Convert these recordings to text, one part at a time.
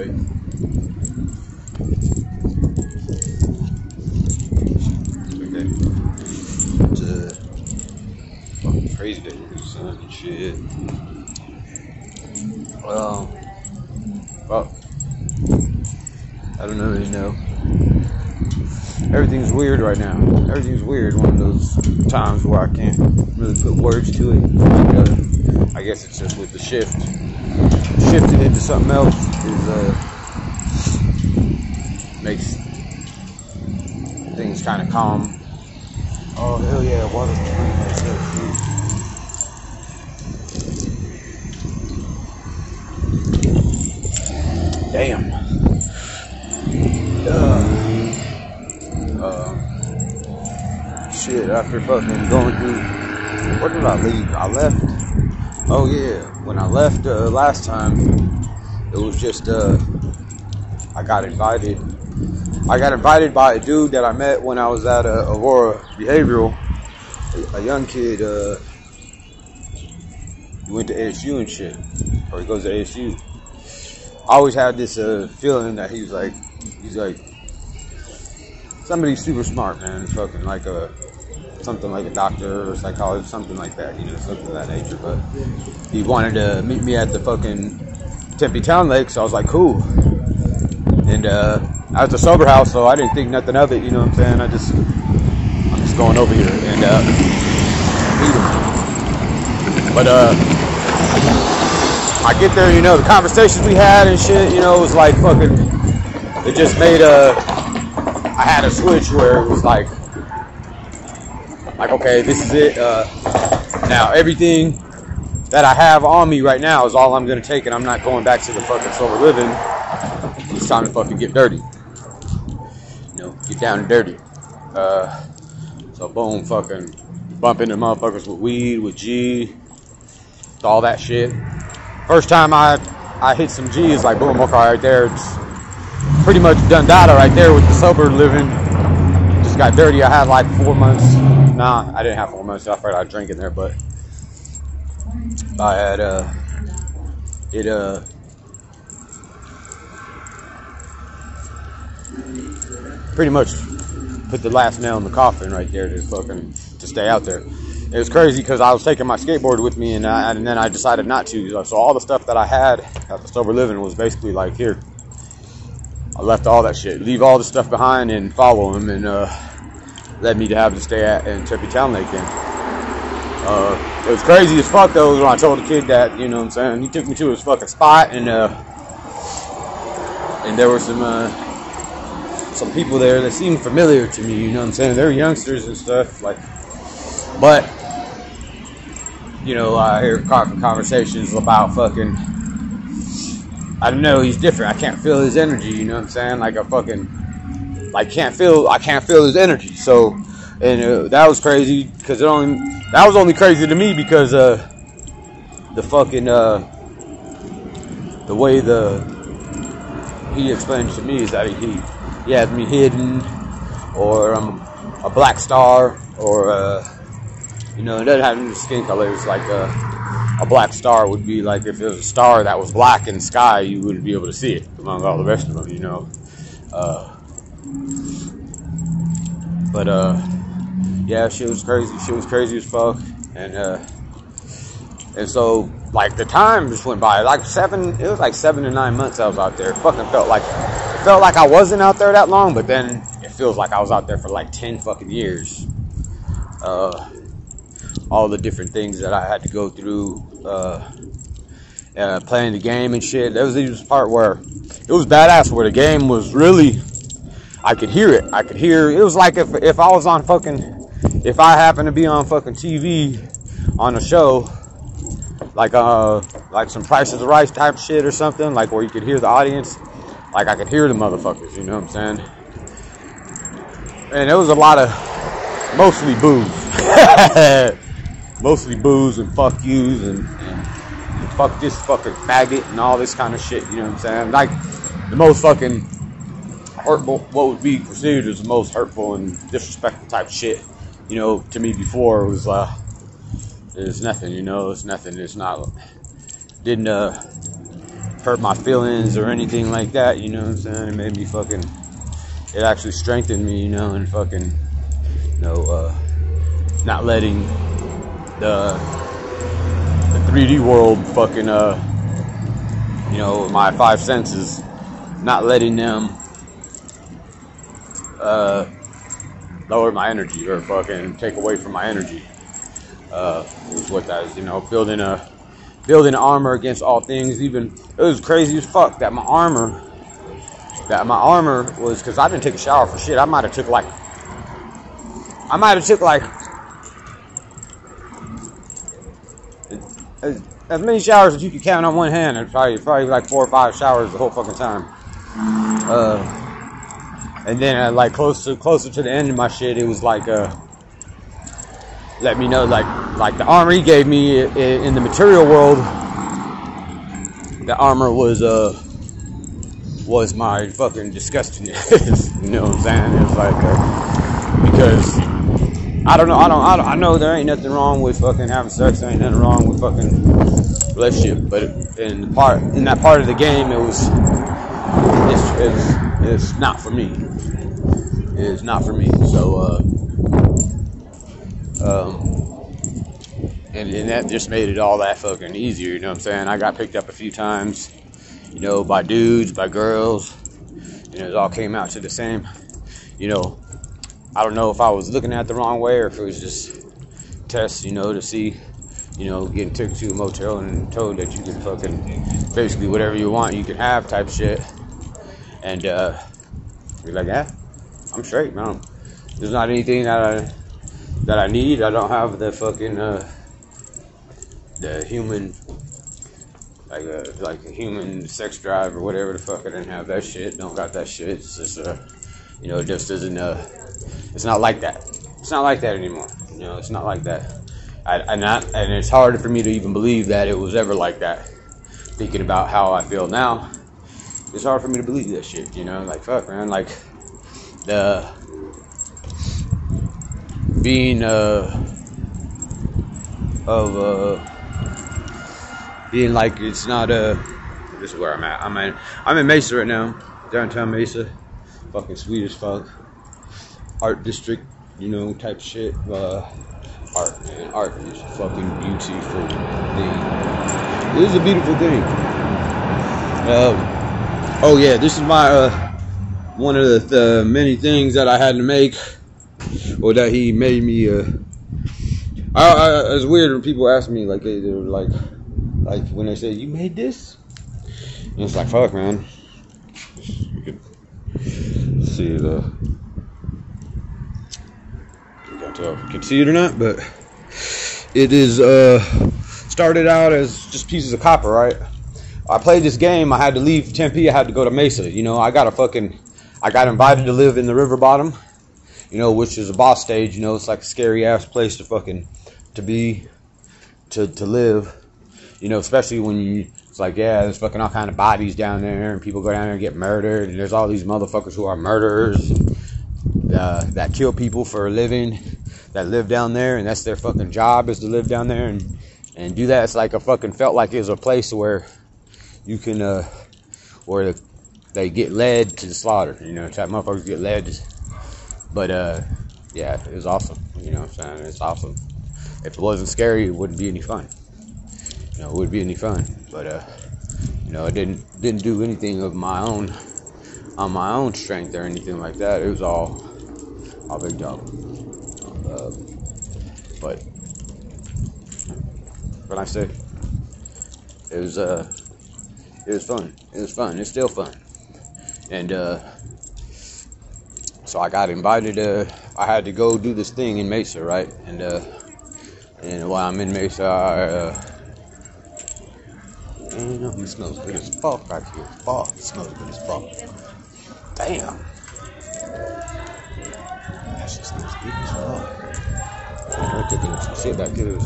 Okay. It's fucking crazy day with the sun and shit. Well, I don't know, everything's weird right now. Everything's weird. One of those times where I can't really put words to it. I guess it's just with the shifting into something else makes things kind of calm. Oh hell yeah, water. Damn. Shit, after fucking going through, where did I leave? I left. Oh yeah, when I left last time, it was just I got invited by a dude that I met when I was at Aurora Behavioral, a young kid. He went to ASU and shit, or he goes to ASU. I always had this feeling that he's like somebody super smart, man. It's fucking like something like a doctor or psychologist, something like that, something of that nature. But he wanted to meet me at the fucking Tempe Town Lake, so I was like, cool. And I was a sober house, so I didn't think nothing of it, you know what I'm saying? I'm just going over here and meet him. But I get there, the conversations we had and shit, it was like fucking, it just made I had a switch where it was like, okay, this is it. Now everything that I have on me right now is all I'm gonna take, and I'm not going back to the fucking sober living. It's time to fucking get dirty. Get down and dirty. So boom, fucking bumping the motherfuckers with weed, with G, all that shit. First time I hit some G is like boom, okay, right there. It's pretty much done data right there with the sober living. Just got dirty. I had like 4 months. Nah, I didn't have 4 months. I forgot I drank in there, but I had pretty much put the last nail in the coffin right there to stay out there. It was crazy because I was taking my skateboard with me, and then I decided not to. So all the stuff that I had at the sober living was basically like, here, I left all that shit, leave all the stuff behind, and follow him, and led me to have to stay in Tempe Town Lake. And it was crazy as fuck though when I told the kid that, you know what I'm saying. He took me to his fucking spot, and there were some people there that seemed familiar to me, you know what I'm saying. They're youngsters and stuff, but I hear conversations about fucking, I don't know, he's different. I can't feel his energy, you know what I'm saying? Like I can't feel his energy. So, and that was crazy because that was only crazy to me because the fucking the way he explained to me is that he has me hidden, or I'm a black star, or it doesn't have any skin color. It's like a black star would be like if it was a star that was black in the sky, you wouldn't be able to see it among all the rest of them, But yeah, shit was crazy. Shit was crazy as fuck, and so like the time just went by. It was like 7 to 9 months I was out there. It fucking felt like I wasn't out there that long, but then it feels like I was out there for like 10 fucking years. All the different things that I had to go through, playing the game and shit. There was this part where it was badass, where the game was really, I could hear it. It was like if I was on if I happened to be on fucking TV on a show, like some Price is the Right type shit or something, like where you could hear the audience, like I could hear the motherfuckers, you know what I'm saying? And it was a lot of mostly booze. Mostly booze and fuck yous and fuck this fucking faggot and all this kind of shit, you know what I'm saying? Like the most fucking hurtful, what would be considered as the most hurtful and disrespectful type shit, to me before was it's nothing, it's nothing. It's not, didn't hurt my feelings or anything like that, you know what I'm saying? It made me fucking, it actually strengthened me, you know, and fucking, you know, not letting the 3D world fucking, you know, my five senses, not letting them lower my energy or fucking take away from my energy. Was what that is, you know, building armor against all things. Even it was crazy as fuck that my armor was, because I didn't take a shower for shit. I might have took like as many showers as you could count on one hand. And probably like 4 or 5 showers the whole fucking time. And then like closer to the end of my shit, it was like let me know like the armor he gave me in the material world. The armor was my fucking disgustingness. You know what I'm saying? It's like because I don't know. I know there ain't nothing wrong with fucking having sex. There ain't nothing wrong with fucking relationship. But in that part of the game, it's not for me. It's not for me. So and that just made it all that fucking easier. You know what I'm saying? I got picked up a few times, you know, by dudes, by girls. You know, it all came out to the same. You know, I don't know if I was looking at it the wrong way or if it was just tests, you know, to see, you know, getting taken to a motel and told that you can fucking basically whatever you want you can have type shit. And you're like, yeah, I'm straight, man. There's not anything that I need. I don't have the fucking the human like a human sex drive or whatever the fuck. I didn't have that shit. Don't got that shit. It's just you know, it just isn't it's not like that. It's not like that anymore. You know, it's not like that. And it's hard for me to even believe that it was ever like that. Thinking about how I feel now, it's hard for me to believe that shit. You know, like fuck, man. Like the being being like it's not this is where I'm at. I'm in Mesa right now, downtown Mesa, fucking sweet as fuck, art district, you know, type shit. Art, man, art is a fucking beautiful thing. It is a beautiful thing. Oh yeah, this is my one of the many things that I had to make, or that he made me. It's weird when people ask me like they're like when they say you made this, and it's like fuck, man. You can see it. You can't tell if you can see it or not, but it is started out as just pieces of copper, right? I played this game. I had to leave Tempe. I had to go to Mesa. You know, I got invited to live in the River Bottom, you know, which is a boss stage. You know, it's like a scary ass place to fucking to live. You know, especially when it's like, yeah, there's fucking all kind of bodies down there, and people go down there and get murdered, and there's all these motherfuckers who are murderers that kill people for a living, that live down there, and that's their fucking job is to live down there and do that. It's like felt like it was a place where you can where they get led to the slaughter, you know, type motherfuckers get led. But yeah, it was awesome. You know what I'm saying? It's awesome. If it wasn't scary, it wouldn't be any fun. You know, it wouldn't be any fun. But you know, I didn't do anything of my own on my own strength or anything like that. It was all big dog. But when I say it was fun. It was fun. It's still fun. And so I got invited. I had to go do this thing in Mesa, right? And while I'm in Mesa, it smells good as fuck right here. Fuck, it smells good as fuck. Damn. That shit smells good as fuck. I'm cooking some shit back here.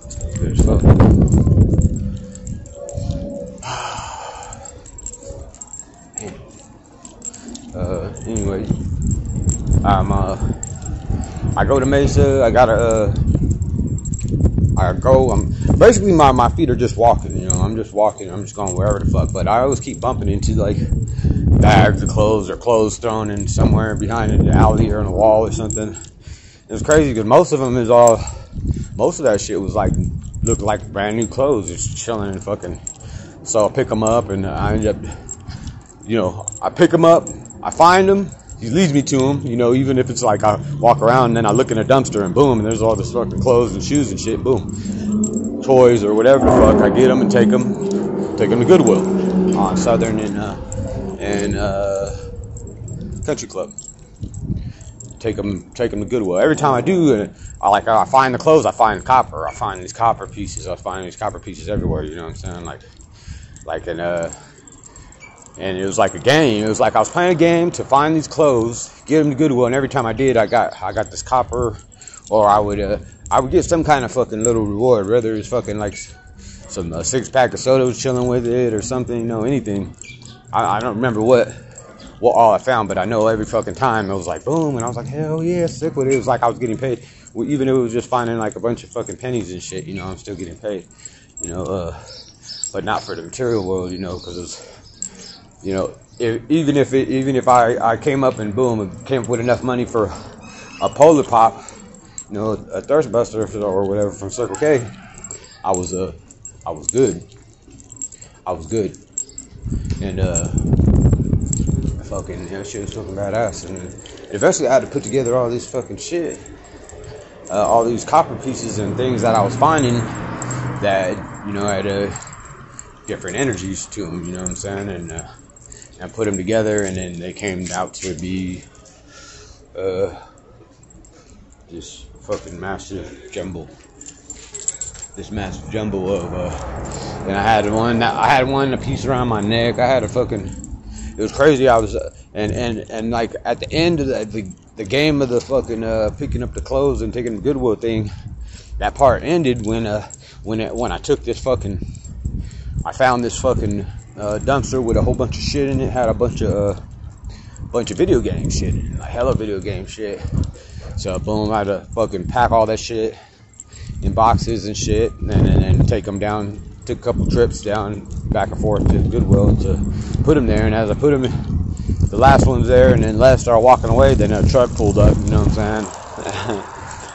Smells good as fuck. Anyway, I go to Mesa. I I go, basically my feet are just walking, you know, I'm just walking, I'm just going wherever the fuck, but I always keep bumping into like bags of clothes or clothes thrown in somewhere behind an alley or on a wall or something. It's crazy because most of that shit was like, looked like brand new clothes, just chilling and fucking, so I pick them up and I end up, you know, I pick them up, I find them, he leads me to them, you know, even if it's like I walk around and then I look in a dumpster and boom, and there's all this fucking clothes and shoes and shit, boom. Toys or whatever the fuck, I get them and take them to Goodwill on Southern and Country Club. Take them to Goodwill. Every time I do, I find the clothes, I find copper. I find these copper pieces. I find these copper pieces everywhere. You know what I'm saying? And it was like a game. It was like I was playing a game to find these clothes, get them to Goodwill, and every time I did, I got this copper, or I would get some kind of fucking little reward, whether it's fucking like some 6-pack of soda was chilling with it or something, you know, anything. I don't remember what all I found, but I know every fucking time it was like boom, and I was like, hell yeah, sick with it. It was like I was getting paid, even if it was just finding like a bunch of fucking pennies and shit, you know, I'm still getting paid, you know, but not for the material world, you know, because it's, you know, even if I came up and boom, it came up with enough money for a Polar Pop, you know, a Thirst Buster or whatever from Circle K, I was good, and fucking, you know, shit was fucking badass, and eventually I had to put together all this fucking shit, all these copper pieces and things that I was finding that, you know, had different energies to them, you know what I'm saying, and I put them together, and then they came out to be this fucking massive jumble. This massive jumble of, and I had one a piece around my neck. I had a fucking, it was crazy. I was, and like at the end of the game of the fucking picking up the clothes and taking the Goodwill thing, that part ended when I took this fucking, I found this fucking dumpster with a whole bunch of shit in it. Had a bunch of video game shit in it, like hella video game shit. So boom, I had to fucking pack all that shit in boxes and shit, and then take them down. Took a couple trips down back and forth to Goodwill to put them there. And as I put them in, the last one's there, and then Les started walking away. Then a truck pulled up. You know what I'm saying?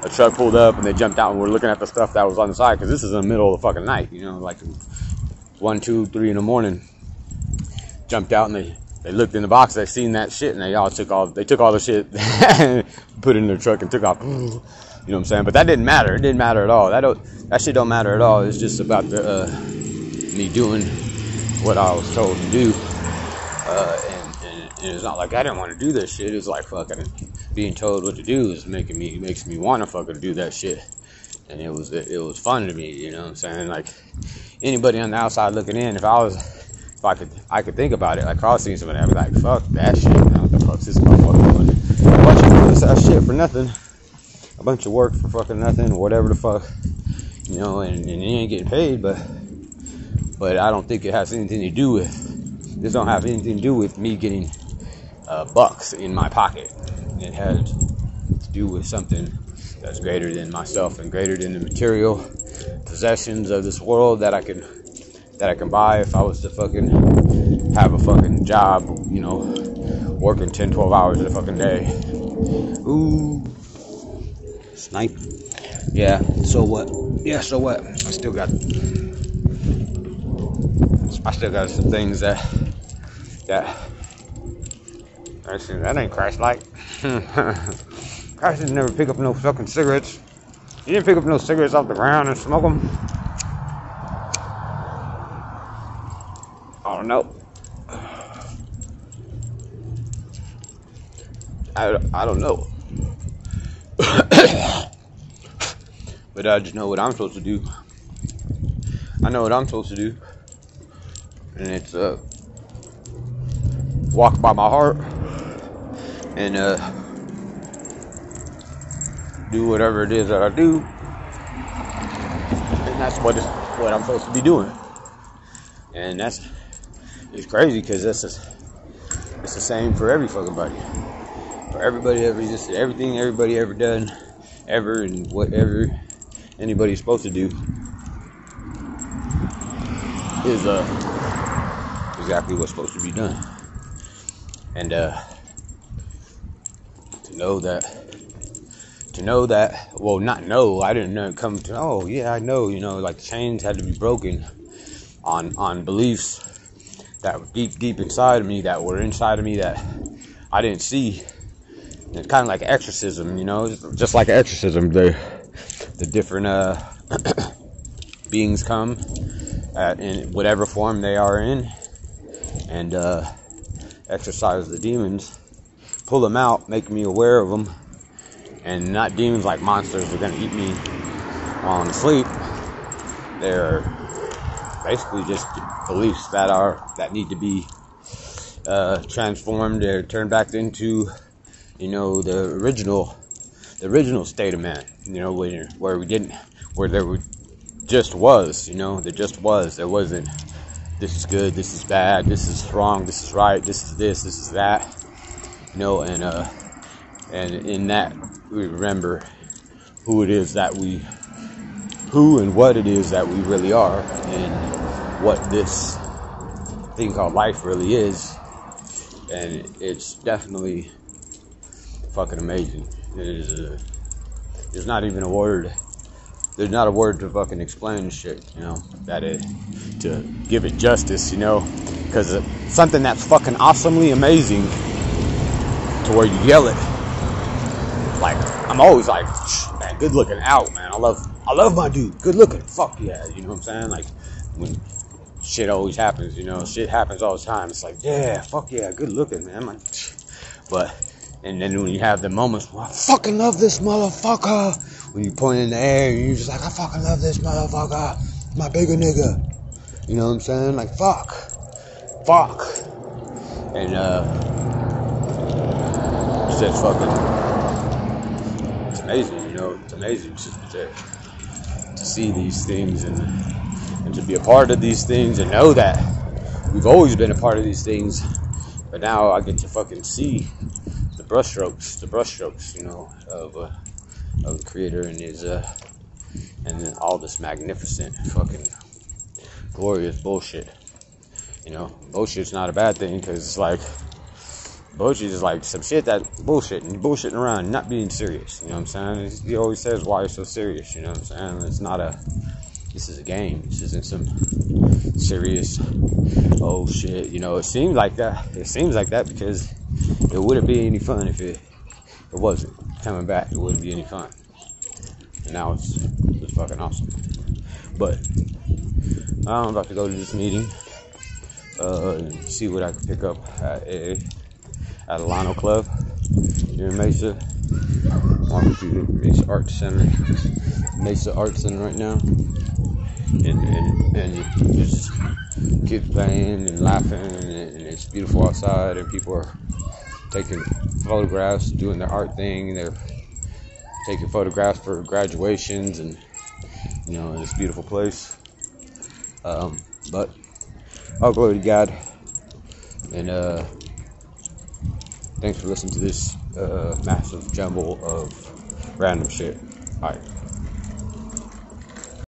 A truck pulled up, and they jumped out and were looking at the stuff that was on the side, because this is in the middle of the fucking night. You know, like 1, 2, 3 in the morning. Jumped out and they looked in the box. They seen that shit, and they took all the shit, put it in their truck and took off. You know what I'm saying? But that didn't matter. It didn't matter at all. That shit don't matter at all. It's just about me doing what I was told to do. And it's not like I didn't want to do this shit. It's like fucking being told what to do makes me want to fucking do that shit. And it was fun to me. You know what I'm saying? Like anybody on the outside looking in, if I could think about it, like if I was seeing somebody, I'd be like, fuck that shit. What the fuck's this motherfucker doing? A bunch of this shit for nothing. A bunch of work for fucking nothing, or whatever the fuck, you know, and you ain't getting paid, but I don't think it has anything to do with, this don't have anything to do with me getting bucks in my pocket. It has to do with something that's greater than myself and greater than the material possessions of this world that I can buy if I was to fucking have a fucking job, you know, working 10, 12 hours a fucking day. Ooh. Snipe. Yeah, so what? I still got some things that ain't Christ-like. Christ didn't never pick up no fucking cigarettes. He didn't pick up no cigarettes off the ground and smoke them. I don't know. I don't know. But I just know what I'm supposed to do. I know what I'm supposed to do. And it's walk by my heart and do whatever it is that I do. And that's what I'm supposed to be doing. And it's crazy because it's the same for every fucking body. For everybody everything everybody ever done ever, and whatever anybody's supposed to do is exactly what's supposed to be done. And to know that, well, not know, I didn't know, come to, oh yeah, I know, like chains had to be broken on beliefs that were deep inside of me, that were inside of me that I didn't see. It's kind of like exorcism, just like exorcism, the different beings come in whatever form they are in, and exorcise the demons, pull them out, make me aware of them, and not demons like monsters are going to eat me while I'm asleep. They're basically just beliefs that need to be transformed or turned back into, the original state of man, where there just was, there just was. There wasn't, this is good, this is bad, this is wrong, this is right, this is that, and in that we remember who and what it is that we really are, and what this thing called life really is. And it's definitely fucking amazing. There's not even a word. There's not a word to fucking explain shit, to give it justice, because something that's fucking awesomely amazing to where you yell it. Like, I'm always like, man, good looking out, man. I love my dude. Good looking. Fuck yeah. You know what I'm saying? Like, when shit always happens, shit happens all the time. It's like, yeah, fuck yeah, good looking, man. And then when you have the moments, well, I fucking love this motherfucker. When you point in the air and you're just like, I fucking love this motherfucker. My bigger nigga. You know what I'm saying? Like, fuck. And, it's just fucking, it's amazing, it's amazing to see these things and to be a part of these things and know that we've always been a part of these things, but now I get to fucking see the brushstrokes, of the Creator and his, and then all this magnificent fucking glorious bullshit. Bullshit's not a bad thing, because it's like, bullshit is like some shit that bullshitting around, not being serious. You know what I'm saying? He always says, why are you so serious? You know what I'm saying? This is a game. This isn't some serious, oh shit. It seems like that. It seems like that because it wouldn't be any fun if it wasn't coming back. It wouldn't be any fun. And now it's fucking awesome. But I'm about to go to this meeting, and see what I can pick up at Alano Club here in Mesa. Walking through the Mesa Art Center right now, and just kids playing and laughing, and it's beautiful outside, and people are taking photographs, doing their art thing, and they're taking photographs for graduations, and it's a beautiful place. But all glory to God, and thanks for listening to this massive jumble of random shit. Alright.